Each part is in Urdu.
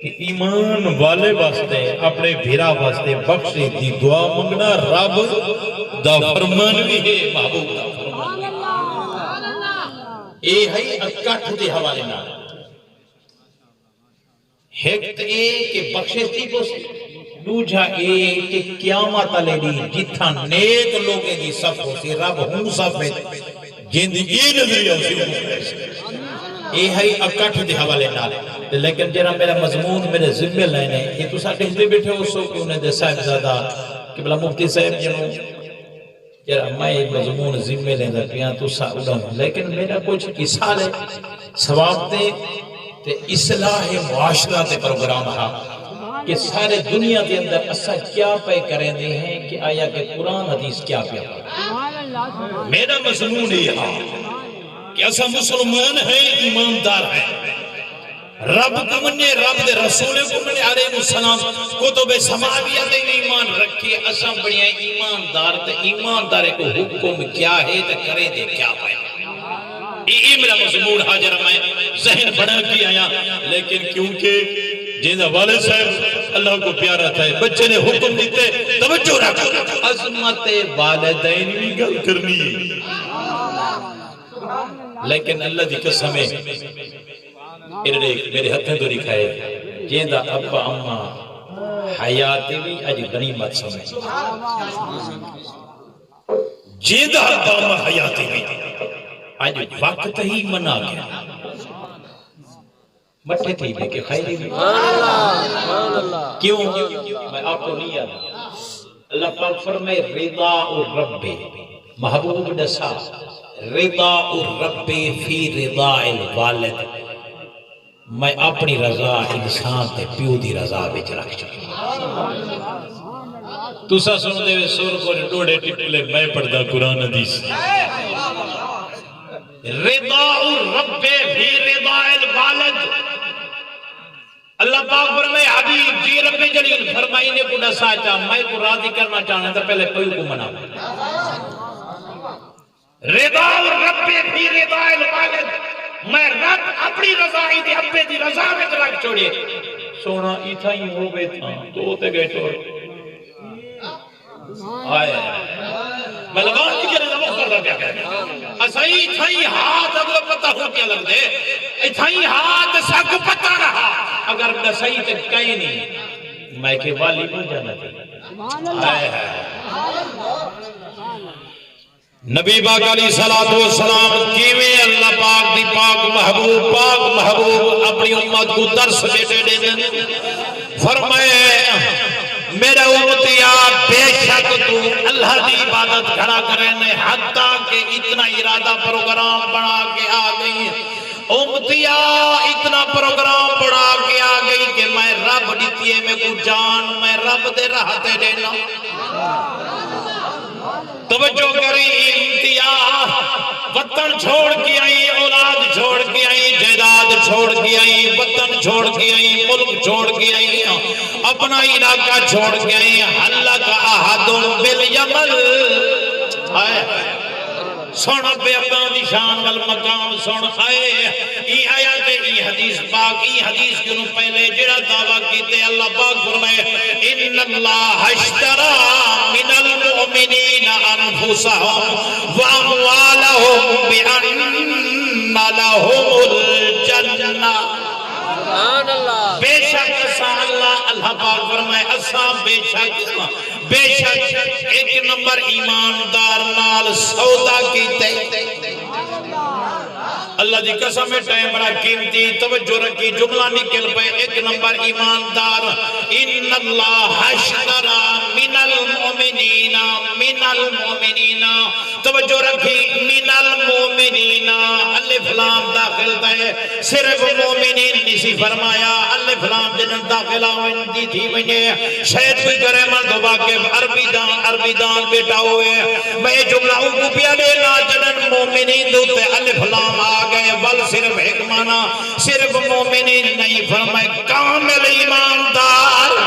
کہ ایمان والے واسطے اپنے بھیرا واسطے بخشے دی دعا منگنا رب دا فرمان بھی ہے محبوب دا فرمان اے ہے اکٹھ دے حوالے نہ ایک اے کہ بخشے تھی کو دوجہ اے کہ قیامت علی دی جتھا نیک لوگے دی صف ہو سی رب ہوں صف ہے جن دی اے نظریہ ہو سی اے ہے اکٹھ دے حوالے نہ لیکن جنہا میرا مضمون میرے ذمہ لینے یہ تو ساتھ ہندے بیٹھے ہو سو کہ انہیں دے صاحب زیادہ کہ بلا مفتی صاحب جنہوں یار میں مضمون ذمہ لیندہ پیاں تو ساتھ اڑھوں لیکن میرا کچھ کسال ہے ثواب دے تے اصلاح معاشرہ تے پروگرام تھا کہ سارے دنیا دے اندر اسا کیا پہ کریں دے ہیں کہ آیا کہ قرآن حدیث کیا پیا میرا مضمون یہ ہے کہ اسا مسلمان ہیں ایماندار ہیں رب کو مننے رب دے رسول کو مننے علیہ السلام کتب سماویت ایمان رکھے اسا بڑی ایماندار تے ایماندار کو حکم کیا ہے تے کریں دے کیا پائے یہ میرا مضمون حاضر میں ذہن بڑھا کی آیا لیکن کیونکہ جیندہ والد صاحب اللہ کو پیارا تھا بچے نے حکم دیتے توجہ رکھو عظمت والدین بھی گل کرنی ہے لیکن اللہ دی قسم ہے میرے ہتھیں تو لکھائے جیندہ ابا اممہ حیاتی بھی اج غنیمت سمجھ جیندہ ابا اممہ حیاتی بھی آج وقت ہی منا گیا مٹھے تھی لے کے خیری بھی کیوں میں آپ کو نہیں یاد اللہ پاک فرمائے رضا الرب محبوب نسا رضا الرب فی رضا الوالد میں اپنی رضا انسان تے پیو دی رضا بچ رکھ چکا تُسا سن دے سور کو ڈوڑے ٹپلے میں پڑھدا قرآن حدیث رضا الرب فی رضا الوالد اللہ پاک فرمائے حبیب جی رب جلیل فرمائی نے کو ڈسا چاہ میں کو راضی کرنا چاہنا تھا پہلے کوئی کو منا رضا الرب فی رضا الوالد میں رب اپنی رضائی دے ابے دی رضا میں رکھ چھوڑے سونا ایتھا ہی ہو گئے تھا تو ہوتے گئے چھوڑ آئے میں لگا نہیں کرے نمو کر رہا پیا اسا ایتھا ہی ہاتھ اگلے پتہ ہو کیا لگ دے ایتھا ہی ہاتھ ساکھ پتہ رہا اگر نسائی تے کئی نہیں میں کہ والی کو جانا تھی آئے نبی پاک علیہ السلام کیویں اللہ پاک دی پاک محبوب اپنی امت کو درس دیتے دے فرمائے میرا امتیا بے شک تو اللہ دی عبادت کھڑا کرنے حتیٰ کہ اتنا ارادہ پروگرام بنا کے آ گئی امتیا اتنا پروگرام بنا کے آ گئی کہ میں رب دیتیے میں کو جان میں رب دے رہتے دینا توجہ کری امتیا وطن چھوڑ کے آئی اولاد چھوڑ کے آئی جائیداد چھوڑ کے آئی وطن چھوڑ کے آئی ملک چھوڑ کے آئی اپنا علاقہ چھوڑ کے آئی حلق احد بالیمن سونا بے اپنا دی شان والمقام سونا آئے ای آیات ای حدیث پاک ای حدیث کنو پہلے جڑا دعویٰ کیتے اللہ پاک فرمائے ان اللہ اشترا من المؤمنین انفسهم واموالهم بان لهم الجنہ بے شک اللہ پاک فرمائے اسا بے شک ایک نمبر ایماندار نال سودا کیتے اللہ دی قسم ہے ٹائم بڑا قیمتی توجہ رکھی جملہ نکل پہ ایک نمبر ایماندار ان اللہ اشترا من المؤمنین توجہ رکھی من المؤمنین الف لام داخل ہے صرف مومنین نہیں فرمایا الف لام جنن داخلہ ہوئی تھی مجھے شاید کوئی کرے مرد واقف عربی دان بیٹا ہوئے میں جملہ کو پیالے نا جنن مومنین دوتے الف لام آ گئے بل صرف ایک معنی صرف مومنین نہیں فرمائے کامل ایماندار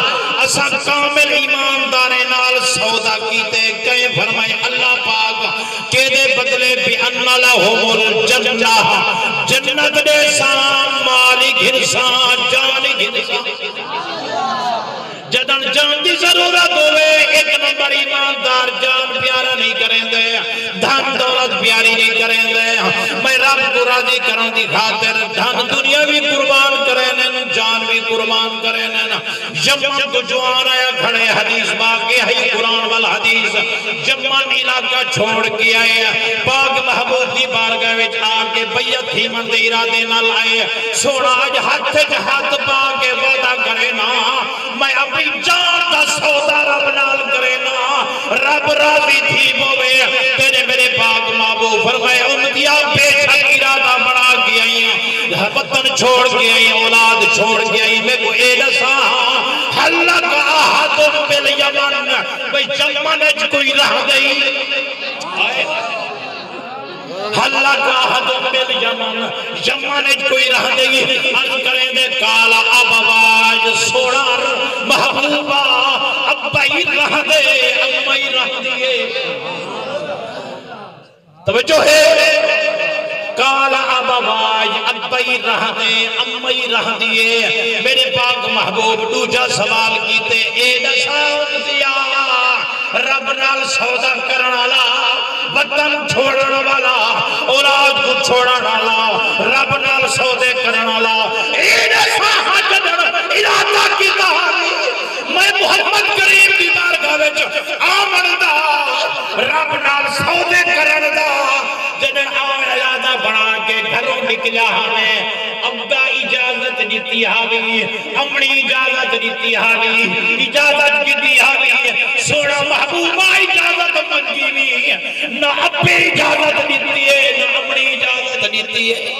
اسا کامل ایماندار نال سودا کیتے کہیں فرمائے اللہ پاک کہ دے بدلے بِأَنَّ لَهُمُ الْجَنَّةَ جنت دے سام مالی گھنسان جانی گھنسان جدن جان دی ضرورت ہوئے ایک نمبر ایماندار جان پیارا نہیں کریں دے دھن دولت پیاری نہیں کریں دے میں رب کو راضی کروں دی خاطر دھن دنیا بھی قربان کریں جان بھی قربان کریں یمن کو جوان آیا کھڑے حدیث باقی ہے قرآن والحدیث یمن علاقہ چھوڑ کے آئے پاک محبوب دی بارگاہ وچ آ کے بیعت ہی من دے ارادے نہ لائے سونا آج ہاتھ پا کے وعدہ کرے نا میں اپنی جان دا سودا رب نال کرے نا رب راضی تھی بوے تیرے میرے پاک محبوب فرمائے امتیا بے شک ارادہ بڑا کے آئی ہیں وطن چھوڑ کے آئی اولاد چھوڑ کے آئی میں کو اے دسا حلق آہد بالیمن بھئی یمن اچ کوئی رہ گئی حلق آہد بالیمن یمن اچ کوئی رہ گئی عرض کریں دے کالا ابواج سوڑار محبوبہ ابائی رہ دے امائی رہ دیئے توجہ ہے کالا ابواج ابائی رہ دے امائی رہ دیئے میرے پاک محبوب دوجہ سوال کیتے اے دساؤں دیا رب نال سودا کرنالا وطن چھوڑن والا اولاد کو چھوڑن والا رب نال سودے کرنالا اے دسا حجدر ارادہ کی کہانی میں محمد کریم کی بارگاہ وچ آمن دا رب نال سودے کرن دا جنہیں ارادہ بنا کے گھروں نکلا ہمیں ابا اجازت دیتی آوی امنی اجازت دیتی آوی اجازت دیتی آوی سوڑا محبوبہ اجازت منگی بھی نہ ابے اجازت دیتی ہے نہ امنی اجازت دیتی ہے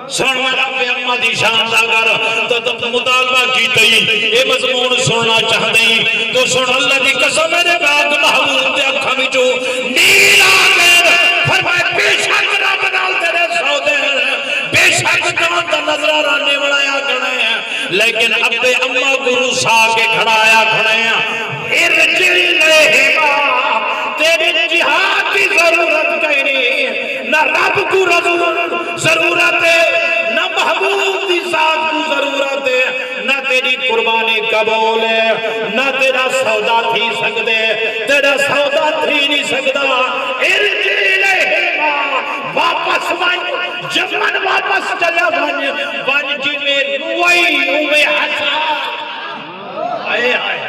سننا رب امہ دی شان اگر تو مطالبہ کی تئی اے مضمون سننا چاہ دیں تو سن اللہ دی قسم میرے باغ محبوب دے اکھا بچو نیلا میں فرمائے بے شک رب نال تیرے سودے بے شک جان دا نظرہ رانے بڑھایا کھڑے ہیں لیکن ابے امہ گرو سا کے کھڑایا کھڑے ہیں ارجل لہما تیری جہاد کی ضرورت کہیں نہیں نہ رب کو ضرورت ہے نہ محبوب دی ذات کو ضرورت ہے نہ تیری قربانی قبول ہے نہ تیرا سودا تھی سکدے تیرا سودا تھی نہیں سکدا ارجل لہما واپس ون یمن واپس چلا ون جی میں روئی اوے حسا آئے آئے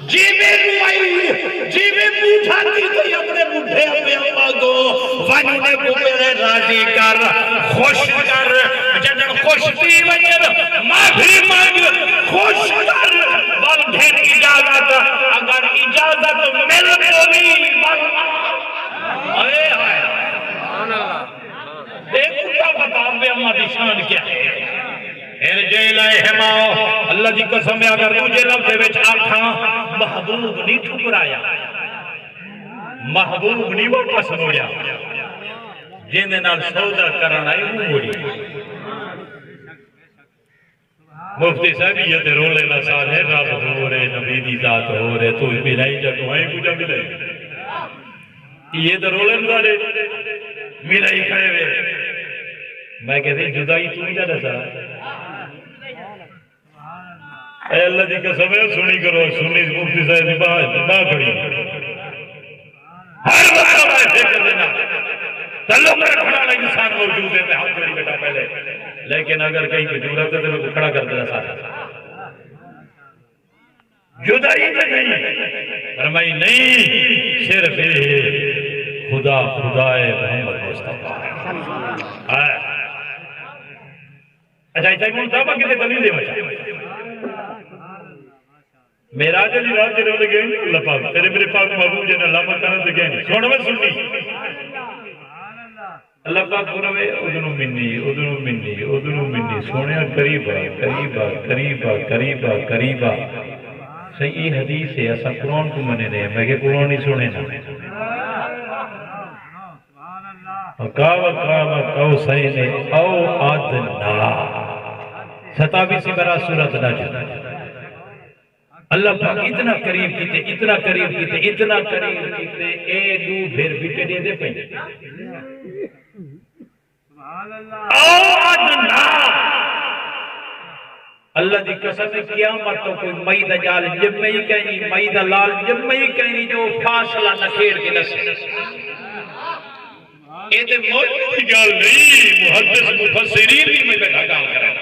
جی میں روئی جی میں پوچھا کی تو اپنے بڑھے اپنے امہ کو وننے کو میرے راضی کر خوش کر جنن خوش تھی ونجر معافی مانگ خوش کر والدھین اجازت اگر اجازت مل کوئی آئے آئے دیکھو کیا بتا بے امہ دی شان کیا ہے ارجل لہما اللہ دی قسم اگر تجھے لفظ وچ آکھاں محبوب نہیں ٹھکرایا محبوب نہیں واپس موڑیا جن دے نال سودا کرنا ہے وہ موڑی مفتی صاحب یہ تے رولے نہ سال ہے رب ہو رہے نبی دی ذات ہو رہے تو ملائی جا تو آئیں کجا ملائی یہ تے رولے نہ ملائی کھڑے ہوئے میں کہتے جدائی تو ہی جا سا اے اللہ دی قسم ہے سنی کرو سنی مفتی صاحب دی بات کھڑی ہر وقت میں فکر دینا تعلق میں کھڑا لگا انسان موجود ہے ہم کھڑی بیٹا پہلے لیکن اگر کہیں پہ ضرورت ہے تو کھڑا کر دینا ساتھ جدائی تو نہیں فرمائی نہیں صرف خدا خدائے محمد مصطفیٰ اچھا ایسا ہی ملتا با کتے دلیل دے بچا میراج علی رات جنہوں نے گئے اللہ پاک تیرے میرے پاک محبوب جنہوں اللہ مکانہ سے گئے سوڑ میں سننی اللہ پاک پورا ادنو منی سوڑیا قریبا صحیح حدیث ہے ایسا قرآن کو منے دے میں کہ قرآن نہیں سوڑے نا قوسین او ادنا 27 برا سورت نجم اللہ پاک اتنا قریب کیتے اے دو بھیر بیٹے دے دے پہنے او ادنا اللہ دی قسم قیامت تو کوئی مئی دا جال جمعی کہیں مئی دا لال جمعی کہیں جو فاصلہ نہ کھیڑ کے نسے یہ تو موجود گال نہیں محدث مفسرین بھی میں بیٹھا گال کرا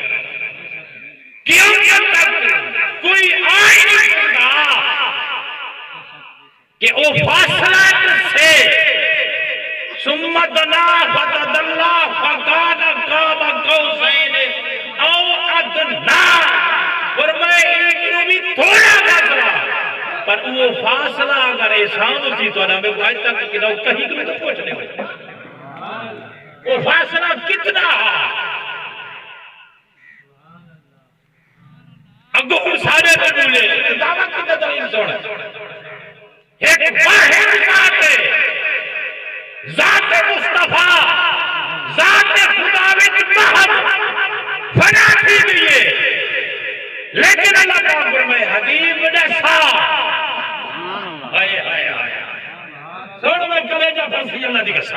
قیامت تک کوئی آئی نہیں کرتا کہ او فاصلہ سے سمتنا فتدلہ فقان قاب قوسین او ادنا فرمائے ایک نو بھی تھوڑا فاصلہ پر وہ فاصلہ اگر احسان ہوتی تو ہمیں وہ آج تک کہ کہیں کو تو پہنچنے ہوئے وہ فاصلہ کتنا اگر سارے بنولے دعویٰ کتنا دلیل سوڑا ایک واحد ذات ہے ذات مصطفیٰ ذات خدا وچ محب فنا تھی دیئے لیکن اللہ پاک فرمائے حبیب جیسا آئے آئے آئے سوڑ میں کلیجہ پھنسی اللہ دی قسم